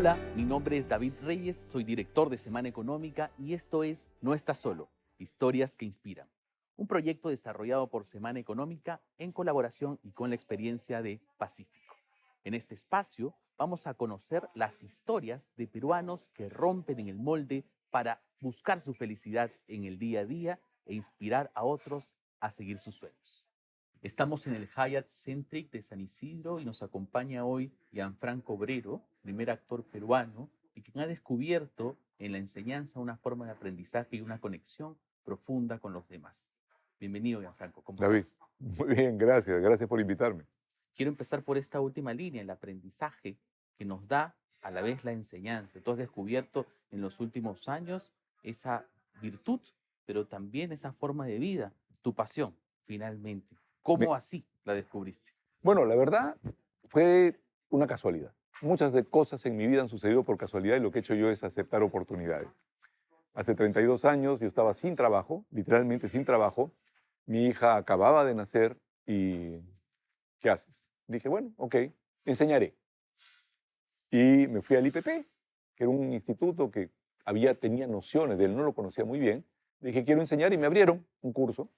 Hola, mi nombre es David Reyes, soy director de Semana Económica y esto es No Estás Solo, historias que inspiran. Un proyecto desarrollado por Semana Económica en colaboración y con la experiencia de Pacífico. En este espacio vamos a conocer las historias de peruanos que rompen en el molde para buscar su felicidad en el día a día e inspirar a otros a seguir sus sueños. Estamos en el Hyatt Centric de San Isidro y nos acompaña hoy Gianfranco Obrero, primer actor peruano y quien ha descubierto en la enseñanza una forma de aprendizaje y una conexión profunda con los demás. Bienvenido, Gianfranco, ¿cómo David, estás? muy bien, gracias. Gracias por invitarme. Quiero empezar por esta última línea, el aprendizaje que nos da a la vez la enseñanza. Tú has descubierto en los últimos años esa virtud, pero también esa forma de vida, tu pasión, finalmente. Me- ¿Cómo así la descubriste? bueno, la verdad fue una casualidad. Muchas de cosas en mi vida han sucedido por casualidad y lo que he hecho yo es aceptar oportunidades. Hace 32 años yo estaba sin trabajo, literalmente sin trabajo. Mi hija acababa de nacer y ¿qué haces? Dije, bueno, ok, enseñaré. Y me fui al IPP, que era un instituto que tenía nociones de él, no lo conocía muy bien. Dije, quiero enseñar y me abrieron un curso.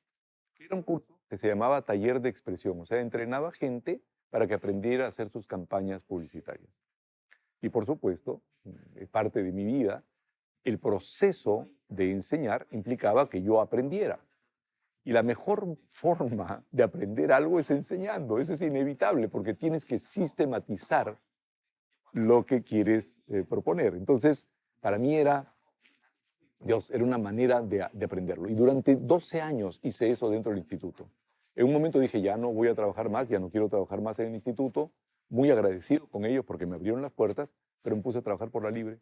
Era un curso que se llamaba Taller de Expresión, o sea, entrenaba gente para que aprendiera a hacer sus campañas publicitarias. Y por supuesto, parte de mi vida, el proceso de enseñar implicaba que yo aprendiera. Y la mejor forma de aprender algo es enseñando, eso es inevitable, porque tienes que sistematizar lo que quieres proponer. Entonces, para mí era una manera de aprenderlo. Y durante 12 años hice eso dentro del instituto. En un momento dije, ya no voy a trabajar más, ya no quiero trabajar más en el instituto. Muy agradecido con ellos porque me abrieron las puertas, pero me puse a trabajar por la libre.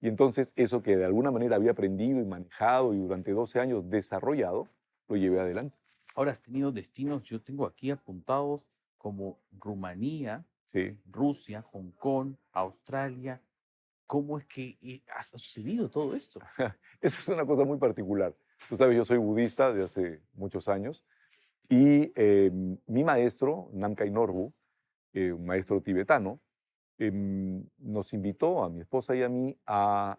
Y entonces eso que de alguna manera había aprendido y manejado y durante 12 años desarrollado, lo llevé adelante. Ahora has tenido destinos, yo tengo aquí apuntados como Rumanía, Sí. Rusia, Hong Kong, Australia. ¿Cómo es que ha sucedido todo esto? Eso es una cosa muy particular. Tú sabes, yo soy budista de hace muchos años y mi maestro, Namkhai Norbu, un maestro tibetano, nos invitó a mi esposa y a mí a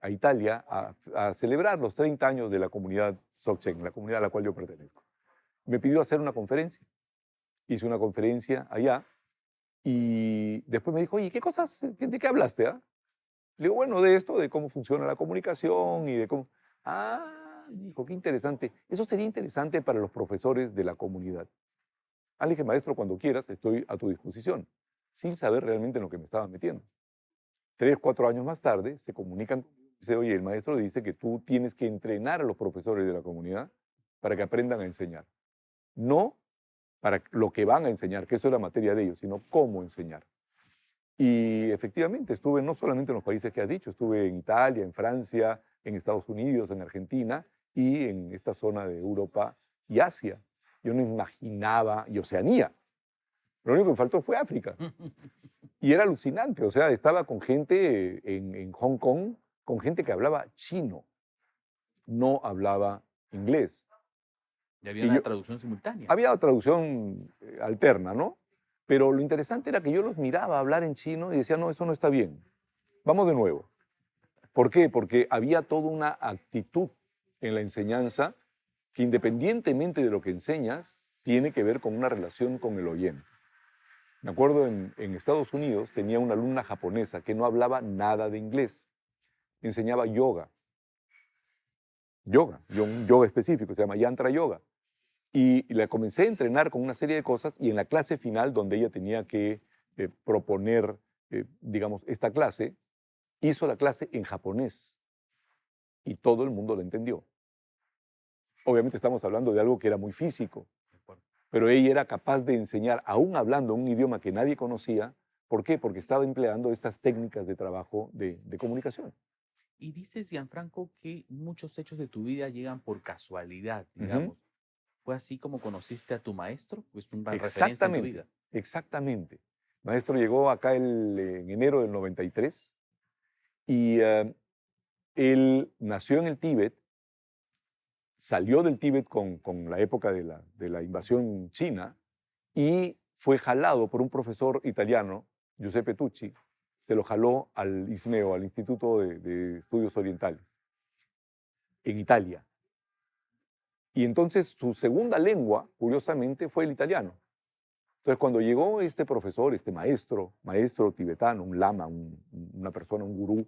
Italia a celebrar los 30 años de la comunidad Dzogchen, la comunidad a la cual yo pertenezco. Me pidió hacer una conferencia. Hice una conferencia allá y después me dijo, oye, ¿qué cosas, de qué hablaste? Le digo, bueno, de esto, de cómo funciona la comunicación y de cómo... Ah, dijo, qué interesante. Eso sería interesante para los profesores de la comunidad. Le dije, maestro, cuando quieras, estoy a tu disposición, sin saber realmente en lo que me estaba metiendo. 3, 4 años más tarde, se comunican, dice, oye, el maestro dice que tú tienes que entrenar a los profesores de la comunidad para que aprendan a enseñar. No para lo que van a enseñar, que eso es la materia de ellos, sino cómo enseñar. Y efectivamente, estuve no solamente en los países que has dicho, estuve en Italia, en Francia, en Estados Unidos, en Argentina y en esta zona de Europa y Asia. Yo no imaginaba, y Oceanía. Lo único que me faltó fue África. Y era alucinante, o sea, estaba con gente en Hong Kong, con gente que hablaba chino, no hablaba inglés. Y había Y una yo, traducción simultánea. había traducción alterna, ¿no? Pero lo interesante era que yo los miraba hablar en chino y decía, no, eso no está bien. Vamos de nuevo. ¿Por qué? Porque había toda una actitud en la enseñanza que independientemente de lo que enseñas, tiene que ver con una relación con el oyente. Me acuerdo en Estados Unidos tenía una alumna japonesa que no hablaba nada de inglés. Enseñaba yoga. Un yoga específico, se llama Yantra Yoga. Y la comencé a entrenar con una serie de cosas y en la clase final, donde ella tenía que proponer, digamos, esta clase, hizo la clase en japonés y todo el mundo la entendió. Obviamente estamos hablando de algo que era muy físico, pero ella era capaz de enseñar, aún hablando un idioma que nadie conocía. ¿Por qué? Porque estaba empleando estas técnicas de trabajo de comunicación. Y dices, Gianfranco, que muchos hechos de tu vida llegan por casualidad, Ujú. digamos. ¿Fue así como conociste a tu maestro? ¿Pues una referencia en tu Exactamente, vida? exactamente. Maestro llegó acá en enero del 93 y él nació en el Tíbet, salió del Tíbet con la época de la invasión china y fue jalado por un profesor italiano, Giuseppe Tucci, se lo jaló al ISMEO, al Instituto de Estudios Orientales, en Italia. Y entonces su segunda lengua, curiosamente, fue el italiano. Entonces, cuando llegó este profesor, este maestro tibetano, un lama, una persona, un gurú,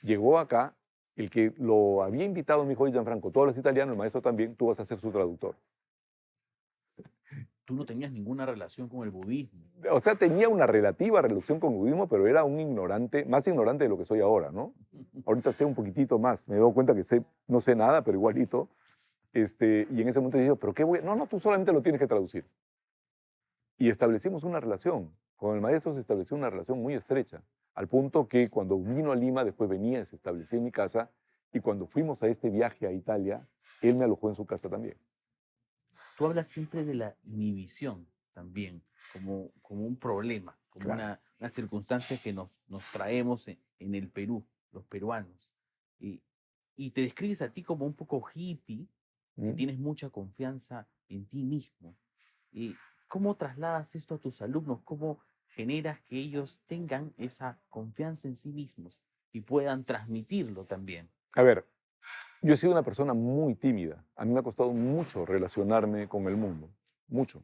llegó acá, el que lo había invitado me dijo, oye, Gianfranco, tú hablas italiano, el maestro también, tú vas a ser su traductor. Tú no tenías ninguna relación con el budismo. O sea, tenía una relativa relación con el budismo, pero era un ignorante, más ignorante de lo que soy ahora, ¿no? Ahorita sé un poquitito más, me doy cuenta que no sé nada, pero igualito. Y en ese momento dije, ¿pero qué voy a...? No, tú solamente lo tienes que traducir. Y establecimos una relación. Con el maestro se estableció una relación muy estrecha, al punto que cuando vino a Lima, después venía, se estableció en mi casa, y cuando fuimos a este viaje a Italia, él me alojó en su casa también. Tú hablas siempre de la inhibición también, como un problema, como Claro. una circunstancia que nos traemos en el Perú, los peruanos. Y, y te describes a ti como un poco hippie, que ¿Mm? tienes mucha confianza en ti mismo. ¿Y cómo trasladas esto a tus alumnos? ¿Cómo generas que ellos tengan esa confianza en sí mismos y puedan transmitirlo también? A ver, yo he sido una persona muy tímida. A mí me ha costado mucho relacionarme con el mundo, mucho.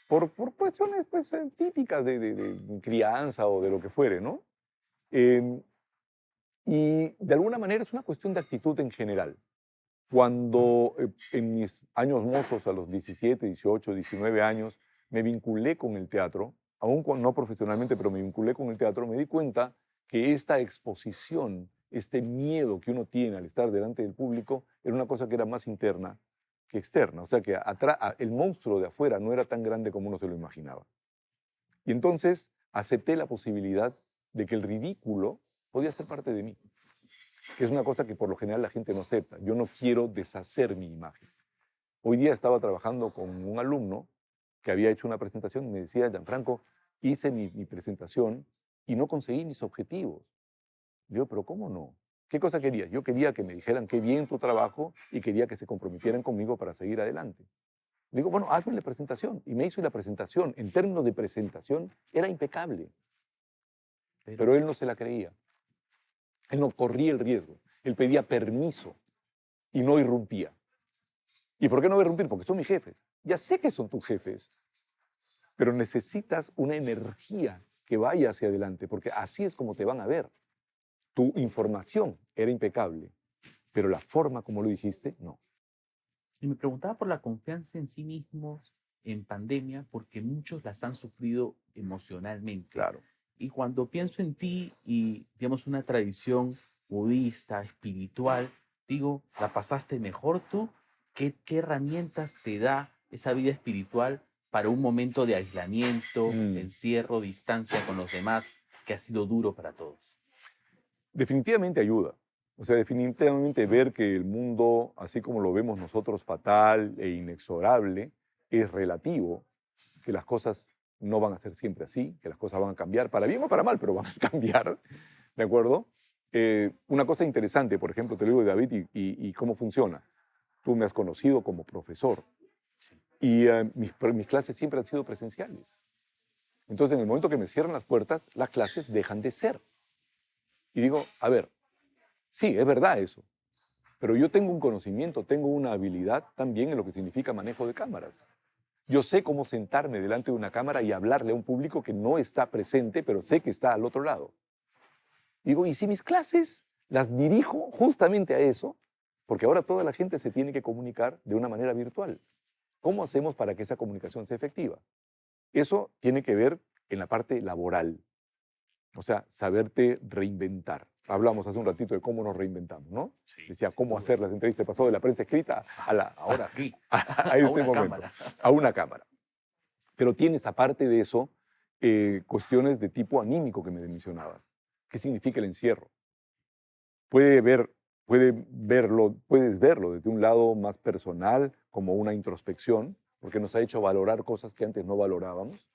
Por cuestiones pues, típicas de crianza o de lo que fuere, ¿no? Eh, y de alguna manera es una cuestión de actitud en general. Cuando en mis años mozos, a los 17, 18, 19 años, me vinculé con el teatro, aún no profesionalmente, pero me vinculé con el teatro, me di cuenta que esta exposición, este miedo que uno tiene al estar delante del público, era una cosa que era más interna que externa. O sea que el monstruo de afuera no era tan grande como uno se lo imaginaba. Y entonces acepté la posibilidad de que el ridículo podía ser parte de mí, que es una cosa que por lo general la gente no acepta. Yo no quiero deshacer mi imagen. Hoy día estaba trabajando con un alumno que había hecho una presentación y me decía, Gianfranco, hice mi presentación y no conseguí mis objetivos. Le digo, pero ¿cómo no? ¿Qué cosa querías? Yo quería que me dijeran qué bien tu trabajo y quería que se comprometieran conmigo para seguir adelante. Le digo, bueno, hazme la presentación. Y me hizo la presentación. En términos de presentación, era impecable. Pero él no se la creía. Él no corría el riesgo. Él pedía permiso y no irrumpía. ¿Y por qué no voy a irrumpir? Porque son mis jefes. Ya sé que son tus jefes, pero necesitas una energía que vaya hacia adelante, porque así es como te van a ver. Tu información era impecable, pero la forma como lo dijiste, no. Y me preguntaba por la confianza en sí mismos en pandemia, porque muchos las han sufrido emocionalmente. Claro. Y cuando pienso en ti y, digamos, una tradición budista, espiritual, digo, ¿la pasaste mejor tú? ¿Qué herramientas te da esa vida espiritual para un momento de aislamiento, encierro, distancia con los demás, que ha sido duro para todos? Definitivamente ayuda. O sea, definitivamente ver que el mundo, así como lo vemos nosotros, fatal e inexorable, es relativo, que las cosas no van a ser siempre así, que las cosas van a cambiar, para bien o para mal, pero van a cambiar, ¿de acuerdo? Una cosa interesante, por ejemplo, te lo digo, David, y cómo funciona. Tú me has conocido como profesor y mis clases siempre han sido presenciales. Entonces, en el momento que me cierran las puertas, las clases dejan de ser. Y digo, a ver, sí, es verdad eso, pero yo tengo un conocimiento, tengo una habilidad también en lo que significa manejo de cámaras. Yo sé cómo sentarme delante de una cámara y hablarle a un público que no está presente, pero sé que está al otro lado. Digo, ¿y si mis clases las dirijo justamente a eso? Porque ahora toda la gente se tiene que comunicar de una manera virtual. ¿Cómo hacemos para que esa comunicación sea efectiva? Eso tiene que ver en la parte laboral, o sea, saberte reinventar. Hablamos hace un ratito de cómo nos reinventamos, ¿no? Sí, Decía sin cómo duda. hacer las entrevistas, pasó de la prensa escrita Ahora aquí, a a este una momento, cámara. a una cámara. Pero tienes, aparte de eso, cuestiones de tipo anímico que me mencionabas. ¿Qué significa el encierro? Puedes verlo desde un lado más personal, como una introspección, porque nos ha hecho valorar cosas que antes no valorábamos,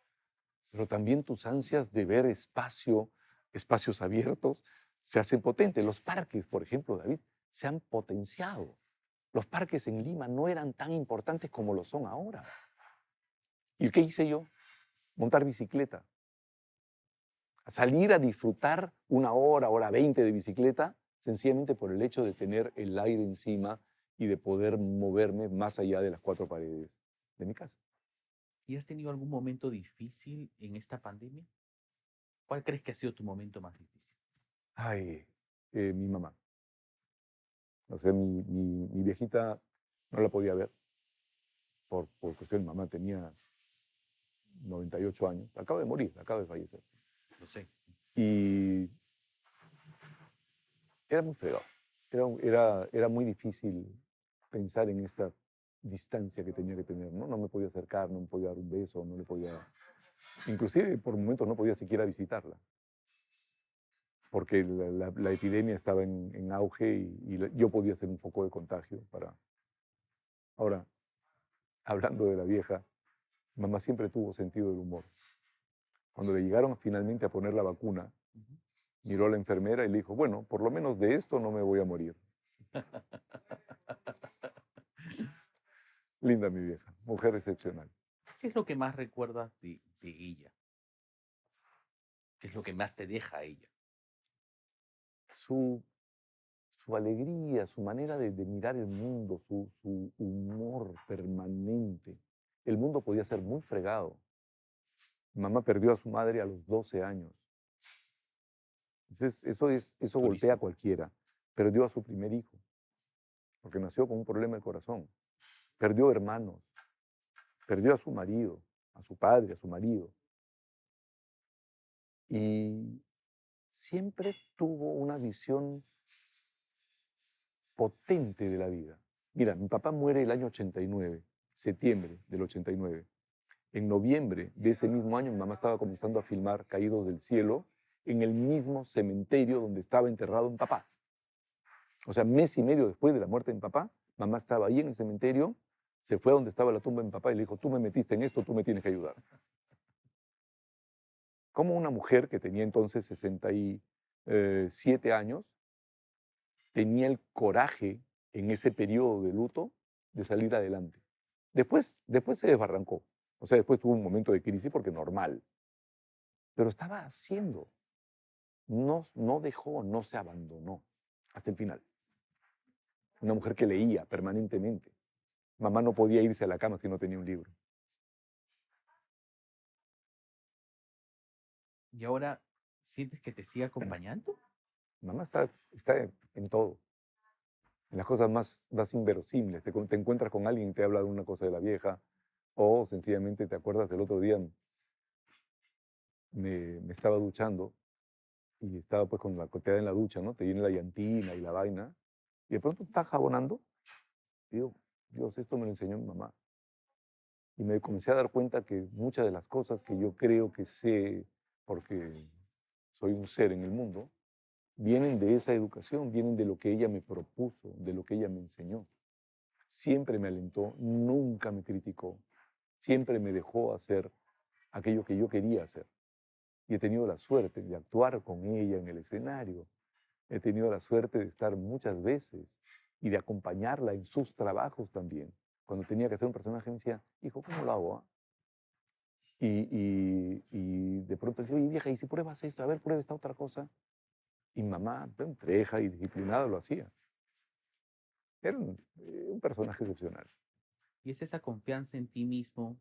pero también tus ansias de ver espacios abiertos, se hacen potentes. Los parques, por ejemplo, David, se han potenciado. Los parques en Lima no eran tan importantes como lo son ahora. ¿Y qué hice yo? Montar bicicleta. salir a disfrutar una hora, hora 20 de bicicleta, sencillamente por el hecho de tener el aire encima y de poder moverme más allá de las cuatro paredes de mi casa. ¿Y has tenido algún momento difícil en esta pandemia? ¿Cuál crees que ha sido tu momento más difícil? Ay, mi mamá. O sea, mi viejita no la podía ver por cuestión. Mi mamá tenía 98 años. Acaba de morir, acaba de fallecer. Lo sé. Y era muy fregado. Era muy difícil pensar en esta distancia que tenía que tener, ¿no? No me podía acercar, no me podía dar un beso, no le podía... Inclusive, por momentos, no podía siquiera visitarla, porque la epidemia estaba en auge y yo podía ser un foco de contagio para... Ahora, hablando de la vieja, mamá siempre tuvo sentido del humor. Cuando le llegaron finalmente a poner la vacuna, miró a la enfermera y le dijo, bueno, por lo menos de esto no me voy a morir. Linda mi vieja, mujer excepcional. ¿Qué es lo que más recuerdas de ella? ¿Qué es lo que más te deja ella? Su alegría, su manera de mirar el mundo, su humor permanente. El mundo podía ser muy fregado. Mamá perdió a su madre a los 12 años. Entonces, eso golpea a Durísimo. cualquiera. Perdió a su primer hijo, porque nació con un problema del corazón. Perdió hermanos, perdió a su marido, a su padre, a su marido. Y siempre tuvo una visión potente de la vida. Mira, mi papá muere el año 89, septiembre del 89. En noviembre de ese mismo año, mi mamá estaba comenzando a filmar Caídos del Cielo en el mismo cementerio donde estaba enterrado mi papá. O sea, mes y medio después de la muerte de mi papá, mamá estaba ahí en el cementerio, se fue a donde estaba la tumba de mi papá y le dijo, tú me metiste en esto, tú me tienes que ayudar. Como una mujer que tenía entonces 67 años, tenía el coraje en ese periodo de luto de salir adelante. Después se desbarrancó. O sea, después tuvo un momento de crisis porque normal. Pero estaba haciendo. No dejó, no se abandonó hasta el final. Una mujer que leía permanentemente. Mamá no podía irse a la cama si no tenía un libro. ¿Y ahora sientes que te sigue acompañando? Mamá está en todo. En las cosas más inverosímiles. Te encuentras con alguien y te habla de una cosa de la vieja, o sencillamente te acuerdas del otro día, me estaba duchando y estaba pues con la coteada en la ducha, ¿no? Te viene la llantina y la vaina, y de pronto estás jabonando, y digo, Dios, esto me lo enseñó mi mamá. Y me comencé a dar cuenta que muchas de las cosas que yo creo que sé, porque soy un ser en el mundo, vienen de esa educación, vienen de lo que ella me propuso, de lo que ella me enseñó. Siempre me alentó, nunca me criticó, siempre me dejó hacer aquello que yo quería hacer. Y he tenido la suerte de actuar con ella en el escenario. He tenido la suerte de estar muchas veces y de acompañarla en sus trabajos también. Cuando tenía que hacer un personaje me decía, hijo, ¿cómo lo hago? Y de pronto decía, oye vieja, ¿y si pruebas esto? A ver, prueba esta otra cosa. Y mamá, treja y disciplinada, lo hacía. Era un personaje excepcional. ¿Y es esa confianza en ti mismo,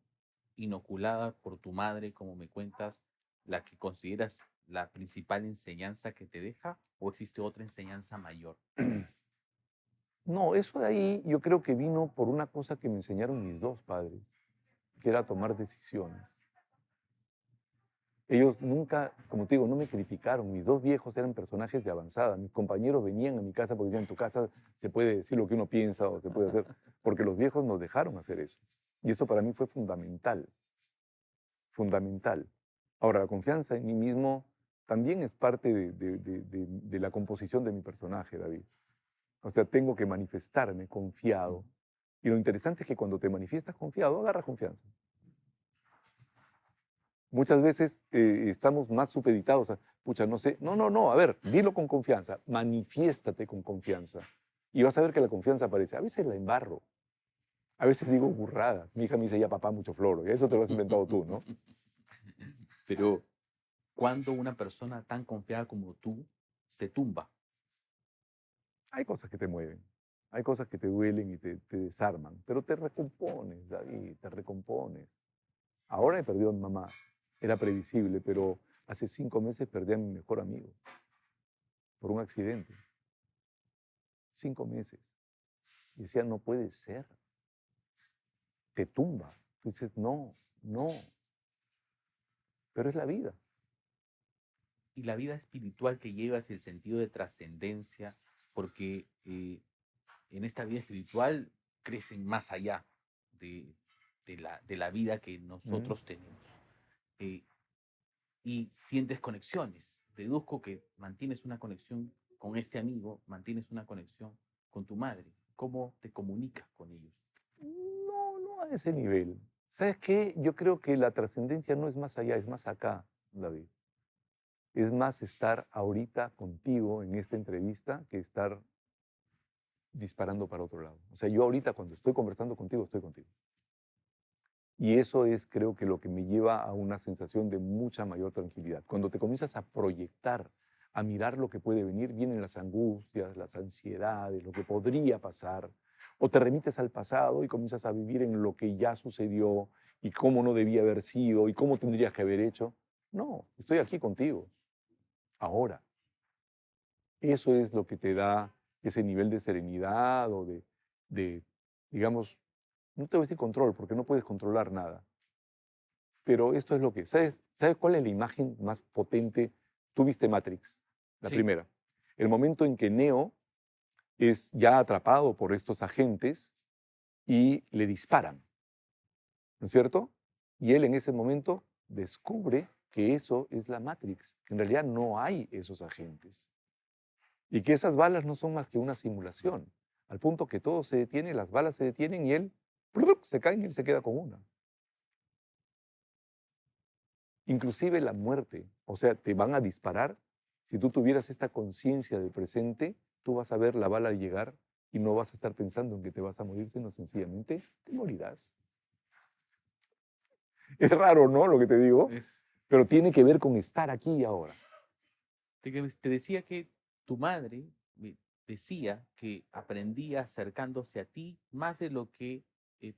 inoculada por tu madre, como me cuentas, la que consideras la principal enseñanza que te deja? ¿O existe otra enseñanza mayor? No, eso de ahí yo creo que vino por una cosa que me enseñaron mis dos padres, que era tomar decisiones. Ellos nunca, como te digo, no me criticaron. Mis dos viejos eran personajes de avanzada. Mis compañeros venían a mi casa porque decían, en tu casa se puede decir lo que uno piensa o se puede hacer, porque los viejos nos dejaron hacer eso. Y esto para mí fue fundamental, fundamental. Ahora, la confianza en mí mismo también es parte de la composición de mi personaje, David. O sea, tengo que manifestarme confiado. Y lo interesante es que cuando te manifiestas confiado, agarras confianza. Muchas veces estamos más supeditados a, pucha, no sé, no, a ver, dilo con confianza, manifiéstate con confianza. Y vas a ver que la confianza aparece. A veces la embarro, a veces digo burradas. Mi hija me dice, ya papá, mucho floro. Y eso te lo has inventado tú, ¿no? Pero cuando una persona tan confiada como tú se tumba? Hay cosas que te mueven, hay cosas que te duelen y te desarman, pero te recompones, David, te recompones. Ahora he perdido a mi mamá, era previsible, pero hace 5 meses perdí a mi mejor amigo por un accidente. 5 meses. Y decía, no puede ser. Te tumba. Tú dices, no, no. Pero es la vida. Y la vida espiritual que llevas y el sentido de trascendencia, porque en esta vida espiritual crecen más allá de, de la vida que Mm. nosotros tenemos. Eh, y sientes conexiones. Deduzco que mantienes una conexión con este amigo, mantienes una conexión con tu madre. ¿Cómo te comunicas con ellos? No, no a ese nivel. ¿Sabes qué? Yo creo que la trascendencia no es más allá, es más acá, David. Es más estar ahorita contigo en esta entrevista que estar disparando para otro lado. O sea, yo ahorita cuando estoy conversando contigo, estoy contigo. Y eso es, creo que, lo que me lleva a una sensación de mucha mayor tranquilidad. Cuando te comienzas a proyectar, a mirar lo que puede venir, vienen las angustias, las ansiedades, lo que podría pasar, o te remites al pasado y comienzas a vivir en lo que ya sucedió y cómo no debía haber sido y cómo tendrías que haber hecho. No, estoy aquí contigo, ahora. Eso es lo que te da ese nivel de serenidad o de, digamos, no te voy a decir control, porque no puedes controlar nada. Pero esto es lo que, ¿sabes cuál es la imagen más potente? Tú viste Matrix, la Sí. primera. El momento en que Neo es ya atrapado por estos agentes y le disparan, ¿no es cierto? Y él en ese momento descubre que eso es la Matrix, que en realidad no hay esos agentes. Y que esas balas no son más que una simulación, al punto que todo se detiene, las balas se detienen y él ¡plup! Se cae y él se queda con una. Inclusive la muerte, o sea, te van a disparar. Si tú tuvieras esta conciencia del presente, tú vas a ver la bala llegar y no vas a estar pensando en que te vas a morir, sino sencillamente te morirás. Es raro, ¿no? Lo que te digo, Es, pero tiene que ver con estar aquí y ahora. te decía que tu madre decía que aprendía acercándose a ti más de lo que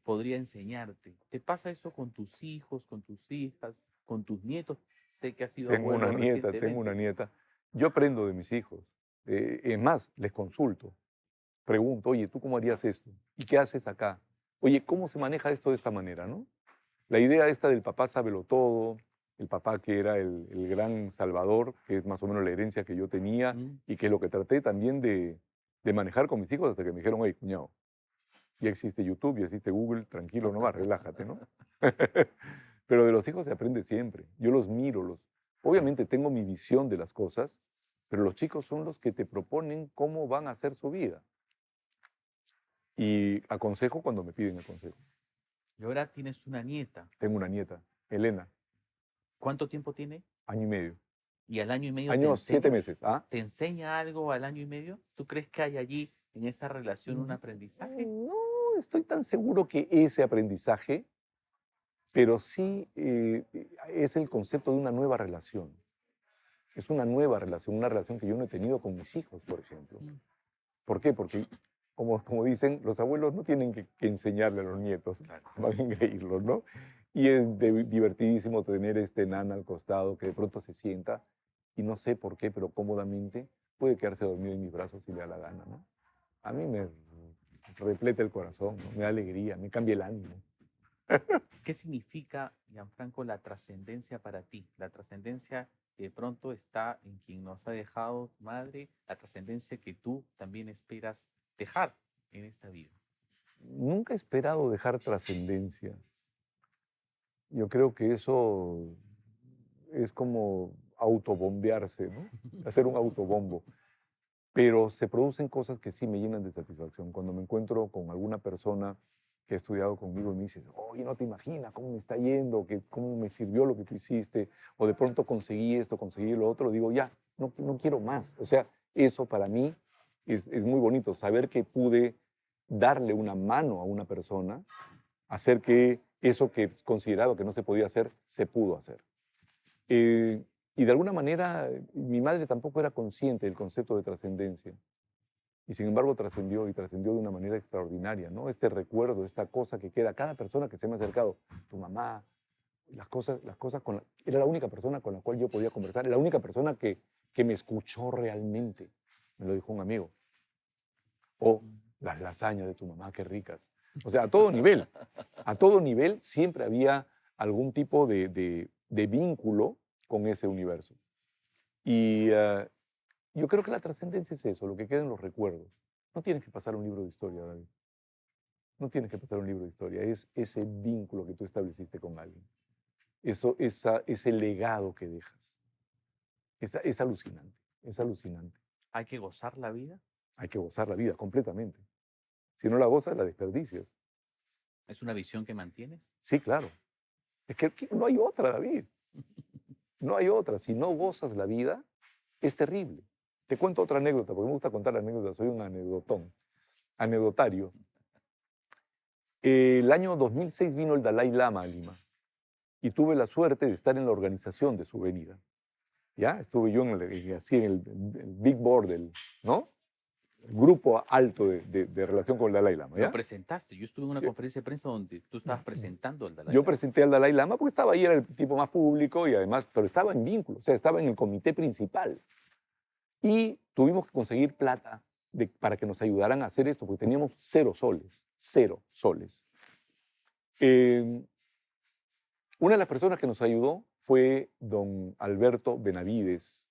podría enseñarte. ¿Te pasa eso con tus hijos, con tus hijas, con tus nietos? Sé que has sido Tengo una abuelo nieta, tengo una recientemente. nieta. Yo aprendo de mis hijos. Es más, les consulto. Pregunto, oye, ¿tú cómo harías esto? ¿Y qué haces acá? Oye, ¿cómo se maneja esto de esta manera, no? La idea esta del papá sábelo todo, el papá que era el gran salvador, que es más o menos la herencia que yo tenía Mm. y que es lo que traté también de manejar con mis hijos hasta que me dijeron, oye, cuñado, ya existe YouTube, ya existe Google, tranquilo nomás, relájate, ¿no? Pero de los hijos se aprende siempre. Yo los miro, obviamente tengo mi visión de las cosas, pero los chicos son los que te proponen cómo van a hacer su vida. Y aconsejo cuando me piden el consejo. Y ahora tienes una nieta. Tengo una nieta, Elena, ¿Cuánto tiempo tiene? 1 año y medio. Y al año y medio Año 7 meses. ¿Ah? te enseña algo al año y medio. ¿Tú crees que hay allí en esa relación un aprendizaje? No estoy tan seguro que ese aprendizaje, pero sí es el concepto de una nueva relación. Es una relación que yo no he tenido con mis hijos, por ejemplo. Mm. ¿Por qué? Porque, como dicen, los abuelos no tienen que enseñarle a los nietos, Claro. van a engreírlos, ¿no? Y es divertidísimo tener este nana al costado que de pronto se sienta y no sé por qué, pero cómodamente puede quedarse dormido en mis brazos si le da la gana, ¿no? A mí me repleta el corazón, ¿no? Me da alegría, me cambia el ánimo. ¿Qué significa, Gianfranco, la trascendencia para ti? La trascendencia que de pronto está en quien nos ha dejado tu madre, la trascendencia que tú también esperas dejar en esta vida. Nunca he esperado dejar trascendencia. Yo creo que eso es como autobombearse, ¿no? Hacer un autobombo. Pero se producen cosas que sí me llenan de satisfacción. Cuando me encuentro con alguna persona que ha estudiado conmigo y me dice, oye, no te imaginas cómo me está yendo, cómo me sirvió lo que tú hiciste, o de pronto conseguí esto, conseguí lo otro, digo, ya, no quiero más. O sea, eso para mí es muy bonito, saber que pude darle una mano a una persona, hacer que eso que consideraba que no se podía hacer, se pudo hacer. Y de alguna manera, mi madre tampoco era consciente del concepto de trascendencia. Y sin embargo trascendió y trascendió de una manera extraordinaria, ¿no? Este recuerdo, esta cosa que queda, cada persona que se me ha acercado, tu mamá, las cosas era la única persona con la cual yo podía conversar, la única persona que me escuchó realmente, me lo dijo un amigo. O las lasañas de tu mamá, qué ricas. O sea, a todo nivel siempre había algún tipo de vínculo con ese universo. Y yo creo que la trascendencia es eso, lo que queda en los recuerdos. No tienes que pasar un libro de historia, David. No tienes que pasar un libro de historia. Es ese vínculo que tú estableciste con alguien. Ese legado que dejas. Es alucinante, es alucinante. ¿Hay que gozar la vida? Hay que gozar la vida completamente. Si no la gozas, la desperdicias. ¿Es una visión que mantienes? Sí, claro. Es que no hay otra, David. No hay otra. Si no gozas la vida, es terrible. Te cuento otra anécdota, porque me gusta contar anécdotas. Soy un anecdotario. El año 2006 vino el Dalai Lama a Lima y tuve la suerte de estar en la organización de su venida. ¿Ya? Estuve yo así en el big board, ¿no? El grupo alto de relación con el Dalai Lama. ¿ya? Lo presentaste. Yo estuve en una conferencia de prensa donde tú estabas presentando al Dalai Yo Lama. presenté al Dalai Lama porque estaba ahí, era el tipo más público y además, pero estaba en vínculo, o sea, estaba en el comité principal. Y tuvimos que conseguir plata para que nos ayudaran a hacer esto, porque teníamos 0 soles, 0 soles. Una de las personas que nos ayudó fue don Alberto Benavides,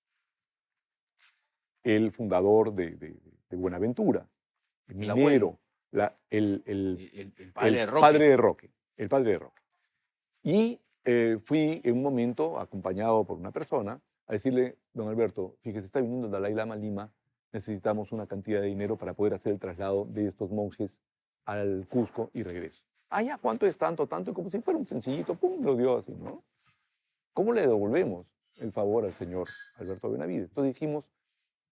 el fundador de Buenaventura, el minero, el padre de Roque. El padre de Roque. Y fui en un momento acompañado por una persona a decirle, don Alberto, fíjese, está viniendo el Dalai Lama a Lima, necesitamos una cantidad de dinero para poder hacer el traslado de estos monjes al Cusco y regreso. Ah, ya, ¿cuánto es tanto? Tanto, y como si fuera un sencillito, pum, lo dio así, ¿no? ¿Cómo le devolvemos el favor al señor Alberto Benavides? Entonces dijimos,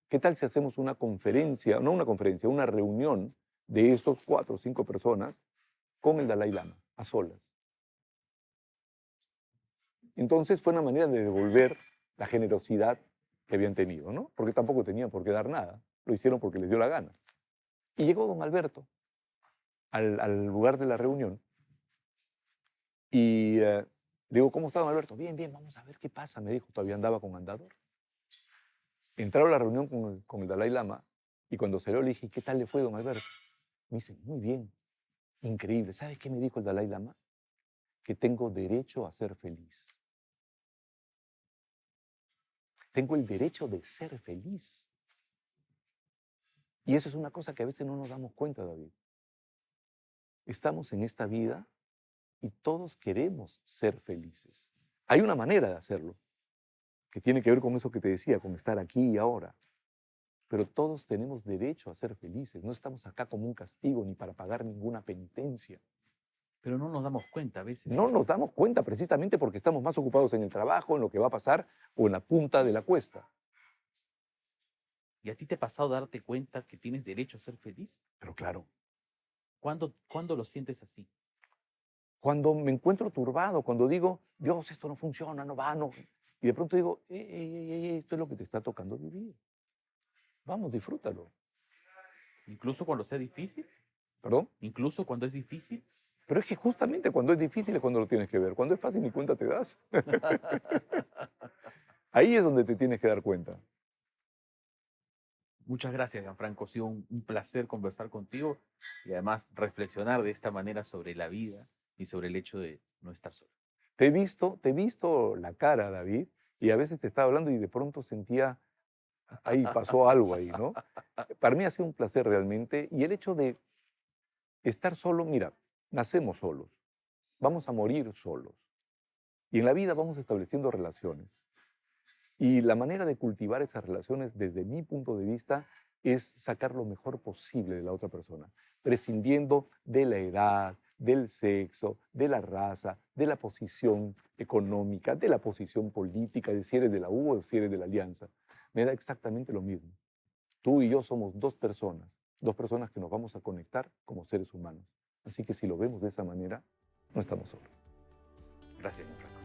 ¿qué tal si hacemos una conferencia, no una conferencia, una reunión de estos 4 o 5 personas con el Dalai Lama, a solas? Entonces fue una manera de devolver la generosidad que habían tenido, ¿no? Porque tampoco tenían por qué dar nada, lo hicieron porque les dio la gana. Y llegó don Alberto al lugar de la reunión y le digo, ¿cómo está don Alberto? Bien, bien, vamos a ver qué pasa, me dijo, todavía andaba con andador. Entraron a la reunión con el Dalai Lama y cuando salió le dije, ¿qué tal le fue, don Alberto? Me dice, muy bien, increíble. ¿Sabes qué me dijo el Dalai Lama? Que tengo derecho a ser feliz. Tengo el derecho de ser feliz. Y eso es una cosa que a veces no nos damos cuenta, David. Estamos en esta vida y todos queremos ser felices. Hay una manera de hacerlo, que tiene que ver con eso que te decía, con estar aquí y ahora. Pero todos tenemos derecho a ser felices. No estamos acá como un castigo ni para pagar ninguna penitencia. Pero no nos damos cuenta a veces. No nos damos cuenta precisamente porque estamos más ocupados en el trabajo, en lo que va a pasar o en la punta de la cuesta. ¿Y a ti te ha pasado darte cuenta que tienes derecho a ser feliz? Pero claro. ¿Cuándo lo sientes así? Cuando me encuentro turbado, cuando digo, Dios, esto no funciona, no va, no. Y de pronto digo, esto es lo que te está tocando vivir. Vamos, disfrútalo. ¿Incluso cuando sea difícil? ¿Perdón? ¿Incluso cuando es difícil? Pero es que justamente cuando es difícil es cuando lo tienes que ver. Cuando es fácil ni cuenta te das. Ahí es donde te tienes que dar cuenta. Muchas gracias, Gianfranco. Ha sido un placer conversar contigo y además reflexionar de esta manera sobre la vida y sobre el hecho de no estar solo. Te he visto la cara, David, y a veces te estaba hablando y de pronto sentía, ahí pasó algo ahí, ¿no? Para mí ha sido un placer realmente. Y el hecho de estar solo, mira, nacemos solos, vamos a morir solos. Y en la vida vamos estableciendo relaciones. Y la manera de cultivar esas relaciones, desde mi punto de vista, es sacar lo mejor posible de la otra persona, prescindiendo de la edad, del sexo, de la raza, de la posición económica, de la posición política, de si eres de la U o si eres de la Alianza. Me da exactamente lo mismo. Tú y yo somos dos personas que nos vamos a conectar como seres humanos. Así que si lo vemos de esa manera, no estamos solos. Gracias, Gianfranco.